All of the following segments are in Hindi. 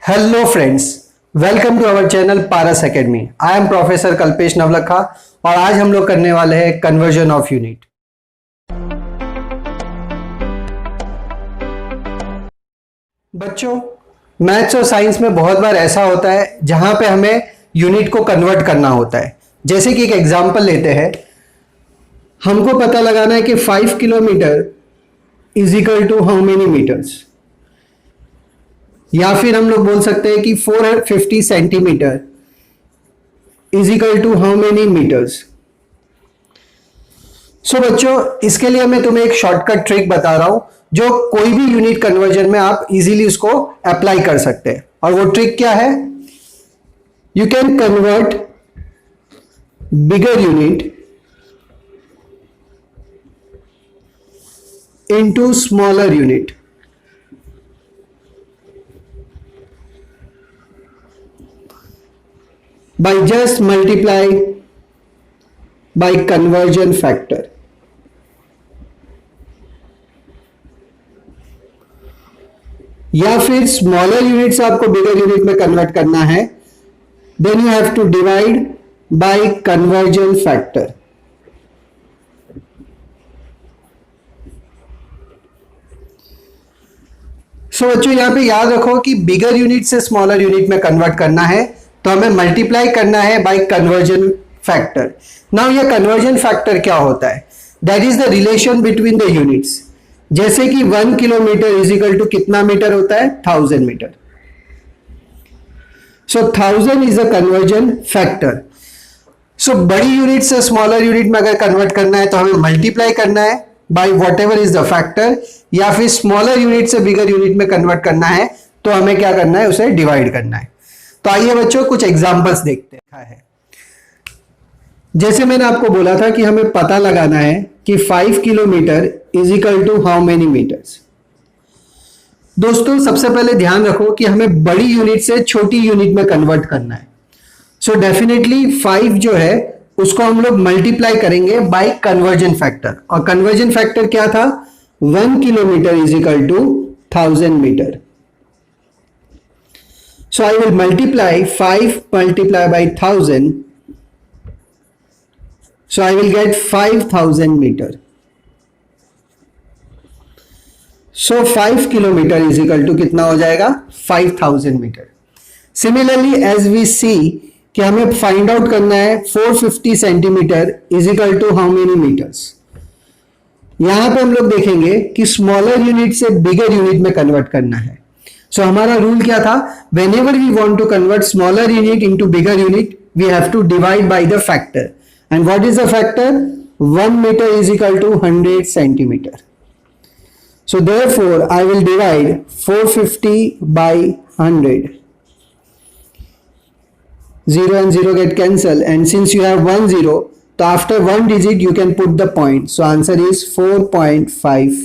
Hello friends, welcome to our channel Paras academy. I am professor Kalpesh Navlakha और आज हम लोग करने वाले हैं कन्वर्जन ऑफ यूनिट। बच्चों, मैथ्स और साइंस में बहुत बार ऐसा होता है जहां पे हमें यूनिट को कन्वर्ट करना होता है। जैसे कि एक एग्जांपल लेते हैं, हमको पता लगाना है कि 5 kilometre is equal to how many metres, या फिर हम लोग बोल सकते हैं कि 450 centimetre is equal to how many metres. So बच्चों, इसके लिए मैं तुम्हें एक शॉर्टकट ट्रिक बता रहा हूं जो कोई भी यूनिट कन्वर्जन में आप इजीली उसको अप्लाई कर सकते हैं। और वो ट्रिक क्या है? You can convert bigger unit into smaller unit by just multiply by conversion factor। या फिर स्मॉलर यूनिट से आपको बिगर यूनिट में कन्वर्ट करना है, then you have to divide by conversion factor. So बच्चों, यहां पे याद रखो कि बिगर यूनिट से स्मॉलर यूनिट में कन्वर्ट करना है तो हमें मल्टीप्लाई करना है बाय कन्वर्जन फैक्टर। नाउ ये कन्वर्जन फैक्टर क्या होता है? That is the relation between the units. जैसे कि 1 किलोमीटर इज इक्वल टू कितना मीटर होता है? 1000 metre. So 1000 is a conversion factor. सो बड़ी यूनिट से स्मॉलर यूनिट में अगर कन्वर्ट करना है तो हमें मल्टीप्लाई करना है by what ever is the factor, या फिर स्मॉलर यूनिट से बिगर यूनिट में कन्वर्ट करना है तो हमें क्या करना है? उसे डिवाइड करना है। तो आइए बच्चों, कुछ एग्जांपल्स देखते हैं। जैसे मैंने आपको बोला था कि हमें पता लगाना है कि 5 kilometre is equal to how many metres. दोस्तों, सबसे पहले ध्यान रखो कि हमें बड़ी यूनिट से छोटी यूनिट में कन्वर्ट करना है। सो डेफिनेटली 5 जो है उसको हम लोग मल्टीप्लाई करेंगे बाय कन्वर्जन फैक्टर। और कन्वर्जन फैक्टर क्या था? 1 kilometre is equal to 1000 metre. So I will multiply 5 multiply by 1000. So I will get 5000 meter. So 5 kilometer is equal to कितना हो जाएगा? 5000 meter. Similarly, as we see कि हमें find out करना है 450 centimetre is equal to how many meters. यहां पे हम लोग देखेंगे कि स्मॉलर यूनिट से बिगर यूनिट में कन्वर्ट करना है। सो हमारा रूल क्या था? whenever we want to convert smaller unit into bigger unit, we have to divide by the factor. And what is the factor? 1 meter is equal to 100 centimeter. So therefore, I will divide 450 by 100. 0 and 0 get cancelled, and since you have 1 0, so after one digit you can put the point. So answer is 4.5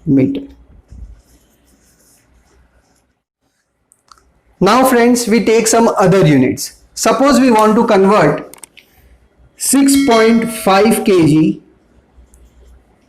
meter. Now friends, we take some other units. Suppose we want to convert 6.5 kg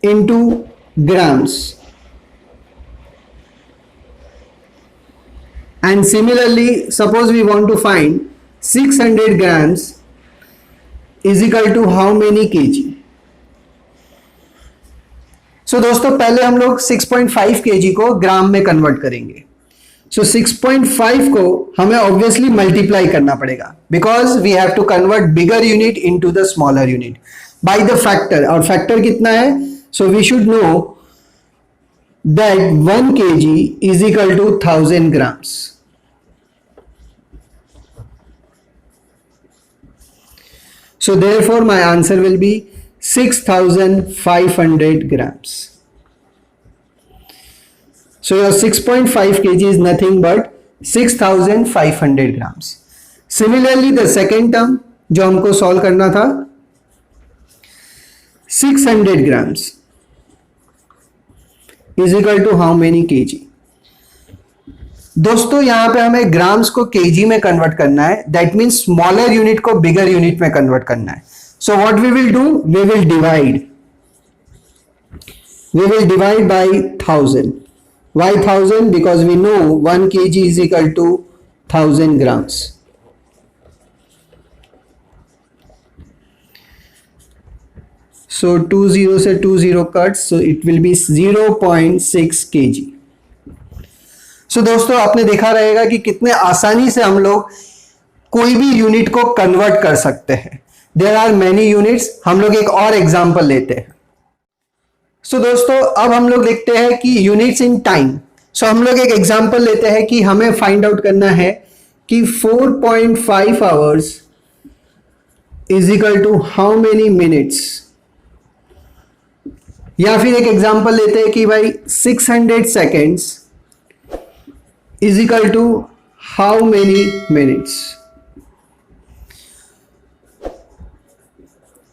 into grams, and similarly suppose we want to find 600 grams is equal to how many kg. So दोस्तों, पहले हम लोग 6.5 kg को ग्राम में कन्वर्ट करेंगे। सो 6.5 को हमें ऑब्वियसली मल्टीप्लाई करना पड़ेगा because we have to convert bigger unit into the smaller unit by the factor. और फैक्टर कितना है? So we should know that 1 kg is equal to 1000 grams. So therefore my answer will be 6500 grams. So your 6.5 kg is nothing but 6500 grams. Similarly, the second term जो हमको सॉल्व करना था, 600 grams is equal to how many kg. दोस्तों, यहां पे हमें ग्राम्स को kg में कन्वर्ट करना है। दैट मीन्स स्मॉलर यूनिट को बिगर यूनिट में कन्वर्ट करना है। So what we will do? We will divide by 1000. Why 1000? Because we know 1 kg is equal to 1000 grams. So 20 से 20 cuts, so it will be 0.6 kg. So दोस्तों आपने देखा रहेगा कि कितने आसानी से हम लोग कोई भी यूनिट को कन्वर्ट कर सकते हैं. There are many units. हम लोग एक और एग्जांपल लेते हैं. सो दोस्तों अब हम लोग देखते हैं कि यूनिट्स इन टाइम. सो हम लोग एक एग्जांपल लेते हैं कि हमें फाइंड आउट करना है कि 4.5 hours is equal to how many minutes. या फिर एक एग्जांपल लेते हैं कि भाई 600 seconds is equal to how many minutes.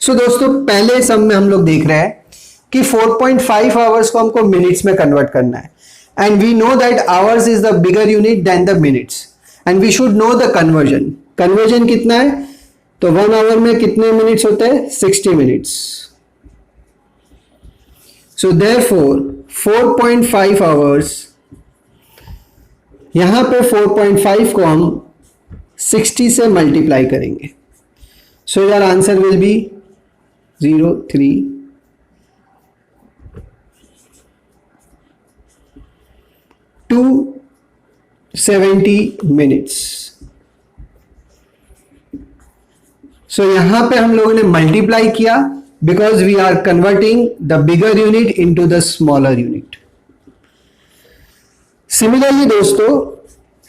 So दोस्तों पहले सम में हम लोग देख रहे हैं कि 4.5 आवर्स को हमको मिनट्स में कन्वर्ट करना है. And we know that hours is the bigger unit then the minutes and we should know the conversion. Conversion कितना है? तो 1 आवर में कितने मिनट्स होते हैं? 60 मिनट्स. So therefore 4.5 hours, यहां पे 4.5 को हम 60 से मल्टीप्लाई करेंगे. So your answer will be 03 270 minutes. So यहां पे हम लोगों ने मल्टीप्लाई किया because we are converting the bigger unit into the smaller unit. Similarly दोस्तों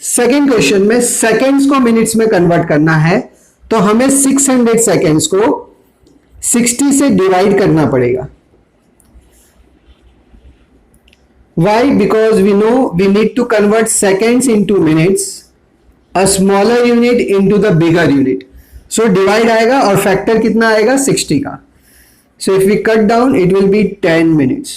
सेकेंड क्वेश्चन में सेकेंड्स को मिनट्स में कन्वर्ट करना है तो हमें 600 सेकेंड्स को 60 से डिवाइड करना पड़ेगा. Why? Because we know we need to convert seconds into minutes, a smaller unit into the bigger unit. So divide आएगा और फैक्टर कितना आएगा? 60 का. So if we cut down, it will be 10 minutes.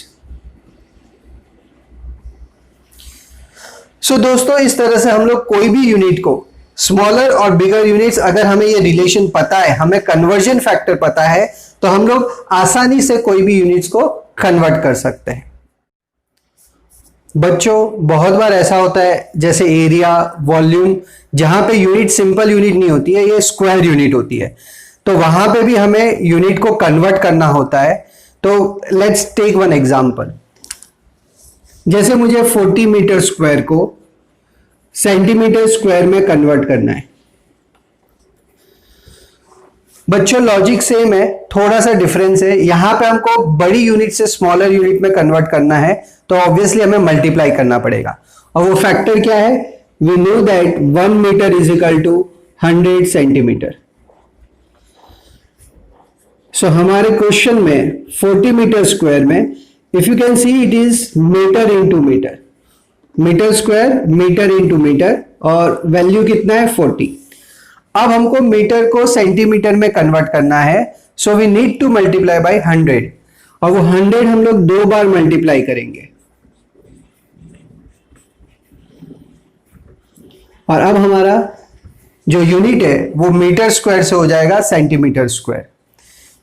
So दोस्तों इस तरह से हम लोग कोई भी यूनिट को स्मॉलर और बिगर यूनिट्स, अगर हमें ये रिलेशन पता है, हमें कन्वर्जन फैक्टर पता है, तो हम लोग आसानी से कोई भी यूनिट्स को कन्वर्ट कर सकते हैं. बच्चों बहुत बार ऐसा होता है जैसे एरिया, वॉल्यूम, जहां पे यूनिट सिंपल यूनिट नहीं होती है, ये स्क्वायर यूनिट होती है, तो वहां पे भी हमें यूनिट को कन्वर्ट करना होता है. तो लेट्स टेक वन एग्जांपल. जैसे मुझे 40 मीटर स्क्वायर को सेंटीमीटर स्क्वायर में कन्वर्ट करना है. बच्चों लॉजिक सेम है, थोड़ा सा डिफरेंस है. यहां पे हमको बड़ी यूनिट से स्मॉलर यूनिट में कन्वर्ट करना है तो ऑब्वियसली हमें मल्टीप्लाई करना पड़ेगा. और वो फैक्टर क्या है? We know that 1 metre is equal to 100 centimetre. So हमारे क्वेश्चन में 40 मीटर स्क्वायर में if you can see it is metre into metre, metre square metre into metre, और वैल्यू कितना है? 40. अब हमको मीटर को सेंटीमीटर में कन्वर्ट करना है, so we need to multiply by 100, और वो 100 हम लोग 2 बार मल्टीप्लाई करेंगे. और अब हमारा जो यूनिट है वो मीटर स्क्वायर से हो जाएगा सेंटीमीटर स्क्वायर.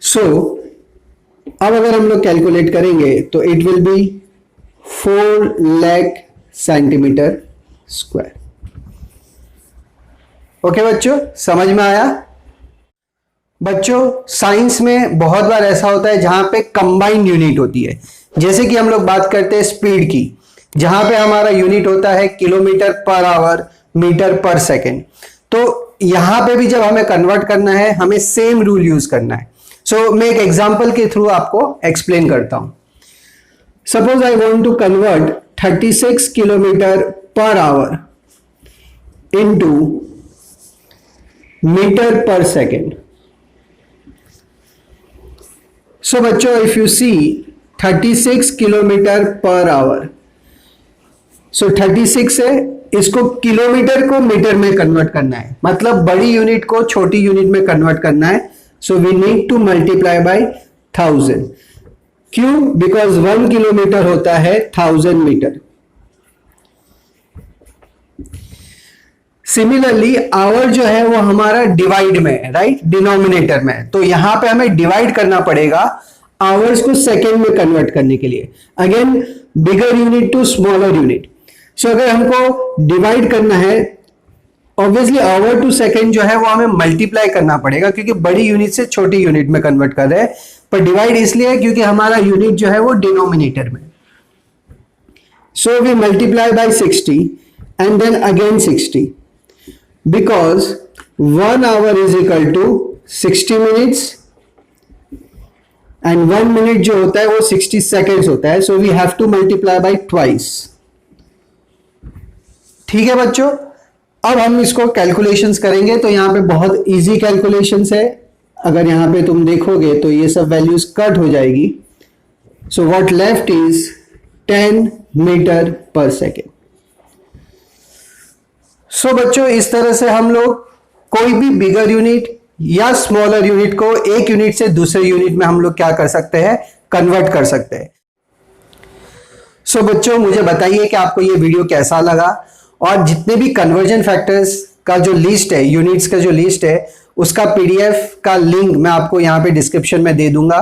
सो अब अगर हम लोग कैलकुलेट करेंगे तो it will be 4 lakh centimetre square. Okay बच्चों, समझ में आया? बच्चों साइंस में बहुत बार ऐसा होता है जहां पे कंबाइंड यूनिट होती है. जैसे कि हम लोग बात करते हैं स्पीड की, जहां पे हमारा यूनिट होता है kilometre per our, metre per second. तो यहां पे भी जब हमें कन्वर्ट करना है हमें सेम रूल यूज करना है. सो मैं एक एग्जांपल के थ्रू आपको एक्सप्लेन करता हूं. Suppose I want to convert 36 kilometre per hour into metre per second. So बच्चों if you see 36 kilometre per hour, so 36 से इसको किलोमीटर को मीटर में कन्वर्ट करना है, मतलब बड़ी यूनिट को छोटी यूनिट में कन्वर्ट करना है. So we need to multiply by 1000. क्यों? बिकॉज 1 किलोमीटर होता है 1000 मीटर. सिमिलरली आवर जो है वो हमारा डिवाइड में है, राइट, डिनोमिनेटर में. तो यहां पे हमें डिवाइड करना पड़ेगा आवर्स को सेकेंड में कन्वर्ट करने के लिए. Again bigger unit to smaller unit. So अगर हमको डिवाइड करना है ऑब्वियसली आवर टू सेकेंड जो है वो हमें मल्टीप्लाई करना पड़ेगा, क्योंकि बड़ी यूनिट से छोटी यूनिट में कन्वर्ट कर रहे हैं, पर डिवाइड इसलिए है क्योंकि हमारा यूनिट जो है वो डिनोमिनेटर में। So we multiply by 60 and then again 60, because 1 hour is equal to 60 minutes and 1 minute जो होता है वो 60 सेकेंड्स होता है। So we have to multiply by twice. ठीक है बच्चों, अब हम इसको कैलकुलेशंस करेंगे। तो यहां पे बहुत इजी कैलकुलेशंस है। अगर यहां पे तुम देखोगे तो ये सब वैल्यूज कट हो जाएगी। So what left is 10 metre per second. So बच्चों, इस तरह से हम लोग कोई भी बिगर यूनिट या स्मॉलर यूनिट को एक यूनिट से दूसरे यूनिट में हम लोग क्या कर सकते हैं, कन्वर्ट कर सकते हैं। सो बच्चों, मुझे बताइए कि आपको ये वीडियो कैसा लगा, और जितने भी कन्वर्जन फैक्टर्स का जो लिस्ट है, यूनिट्स का जो लिस्ट है, उसका पीडीएफ का लिंक मैं आपको यहाँ पे डिस्क्रिप्शन में दे दूंगा।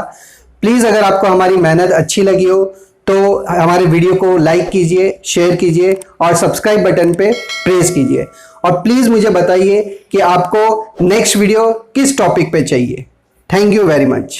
प्लीज अगर आपको हमारी मेहनत अच्छी लगी हो तो हमारे वीडियो को लाइक कीजिए, शेयर कीजिए और सब्सक्राइब बटन पे प्रेस कीजिए। और प्लीज मुझे बताइए कि आपको नेक्स्ट वीडियो किस टॉपिक पे चाहिए। Thank you very much.